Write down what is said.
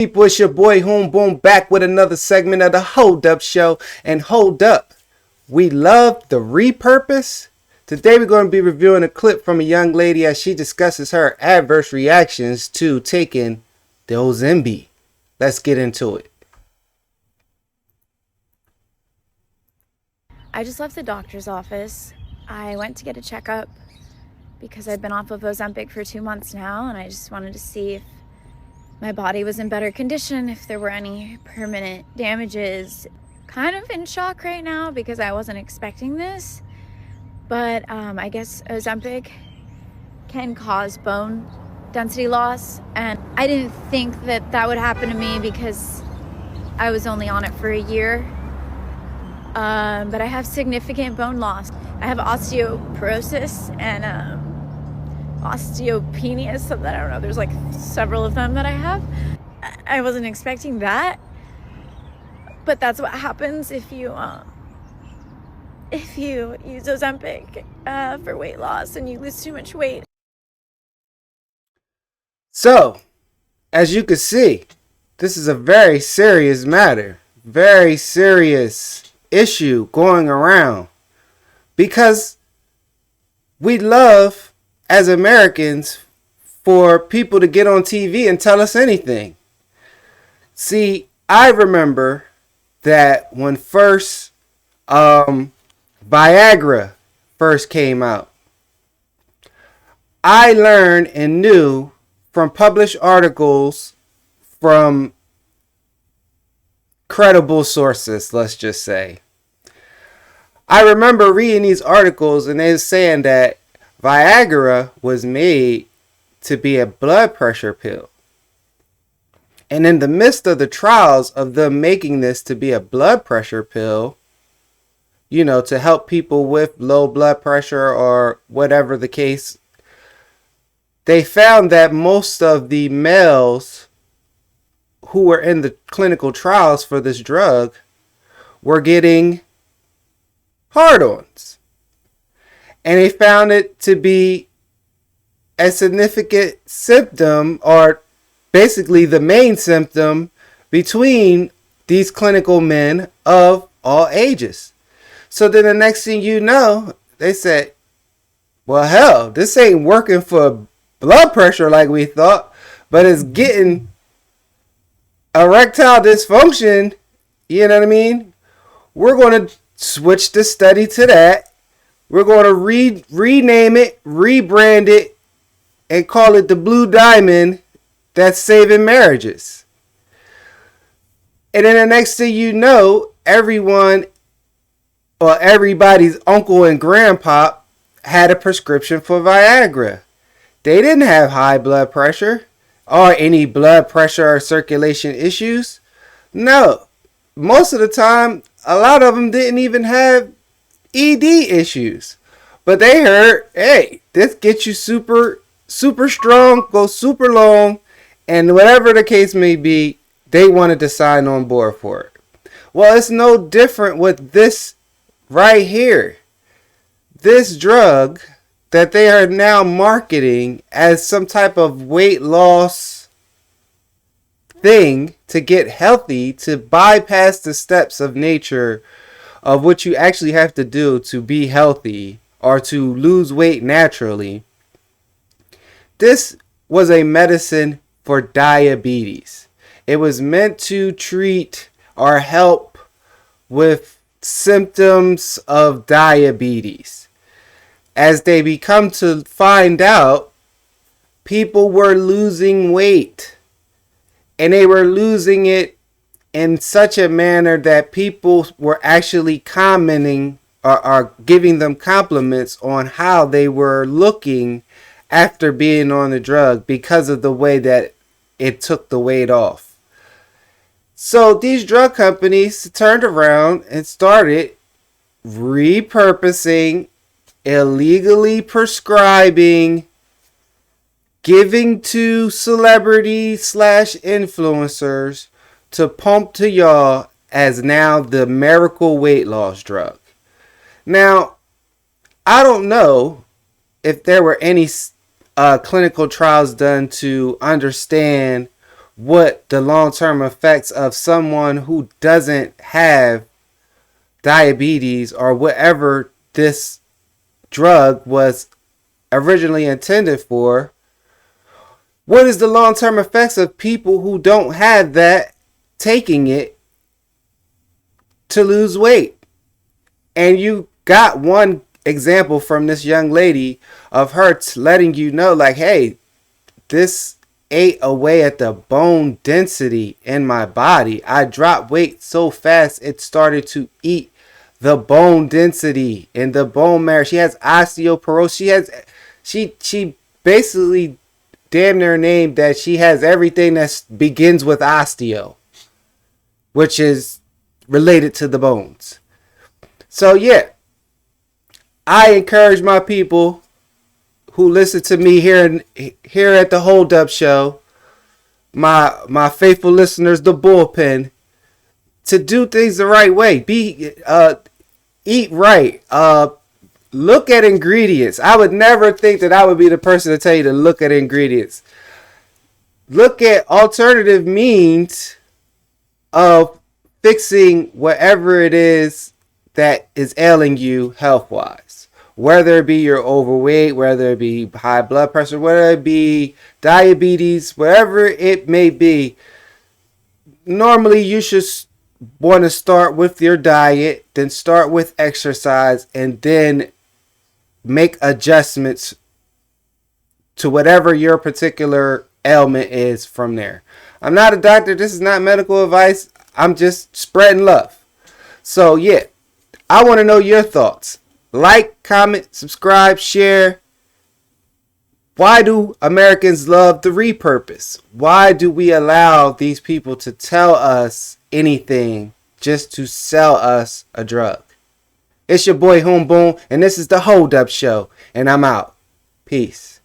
People, it's your boy Homeboom back with another segment of the Hold Up Show. And hold up, we love the repurpose. Today we're going to be reviewing a clip from a young lady as she discusses her adverse reactions to taking the Ozempic. Let's get into it. I just left the doctor's office. I went to get a checkup because I've been off of Ozempic for 2 months now, and I just wanted to see if my body was in better condition, if there were any permanent damages. Kind of in shock right now because I wasn't expecting this, but I guess Ozempic can cause bone density loss, and I didn't think that that would happen to me because I was only on it for a year. But I have significant bone loss. I have osteoporosis and osteopenia, so that I don't know, there's like several of them that I have. I wasn't expecting that, but that's what happens if you use Ozempic for weight loss and you lose too much weight. So, as you can see, this is a very serious matter, very serious issue going around, because we love as Americans for people to get on TV and tell us anything. See, I remember that when Viagra first came out, I learned and knew from published articles from credible sources, let's just say. I remember reading these articles and they were saying that Viagra was made to be a blood pressure pill. And in the midst of the trials of them making this to be a blood pressure pill, you know, to help people with low blood pressure or whatever the case, they found that most of the males who were in the clinical trials for this drug were getting hard-ons. And they found it to be a significant symptom, or basically the main symptom, between these clinical men of all ages. So then the next thing you know, they said, well, hell, this ain't working for blood pressure like we thought, but it's getting erectile dysfunction. You know what I mean? We're going to switch the study to that. We're going to rename it, rebrand it, and call it the Blue Diamond that's saving marriages. And then the next thing you know, everyone or everybody's uncle and grandpa had a prescription for Viagra. They didn't have high blood pressure or any blood pressure or circulation issues. No, most of the time, a lot of them didn't even have ED issues. But they heard, hey, this gets you super strong, go super long, and whatever the case may be, they wanted to sign on board for it. Well, it's no different with this right here. This drug that they are now marketing as some type of weight loss thing to get healthy, to bypass the steps of nature of what you actually have to do to be healthy or to lose weight naturally. This was a medicine for diabetes. It was meant to treat or help with symptoms of diabetes. As they become to find out, people were losing weight, and they were losing it in such a manner that people were actually commenting or giving them compliments on how they were looking after being on the drug because of the way that it took the weight off. So these drug companies turned around and started repurposing, illegally prescribing, giving to celebrities / influencers to pump to y'all as now the miracle weight loss drug. Now, I don't know if there were any clinical trials done to understand what the long-term effects of someone who doesn't have diabetes or whatever this drug was originally intended for. What is the long-term effects of people who don't have that taking it to lose weight? And you got one example from this young lady of her letting you know, like, hey, this ate away at the bone density in my body. I dropped weight so fast it started to eat the bone density in the bone marrow. She has osteoporosis. She basically damn near named that she has everything that begins with osteo, which is related to the bones. So yeah, I encourage my people who listen to me here at the Hold Up Show, my faithful listeners, the bullpen, to do things the right way. Eat right. Look at ingredients. I would never think that I would be the person to tell you to look at ingredients. Look at alternative means of fixing whatever it is that is ailing you health-wise. Whether it be your overweight, whether it be high blood pressure, whether it be diabetes, whatever it may be, normally you should want to start with your diet, then start with exercise, and then make adjustments to whatever your particular ailment is from there. I'm not a doctor. This is not medical advice. I'm just spreading love. So yeah, I want to know your thoughts. Like, comment, subscribe, share. Why do Americans love the repurpose? Why do we allow these people to tell us anything just to sell us a drug? It's your boy Hoom Boom, and this is the Hold Up Show, and I'm out. Peace.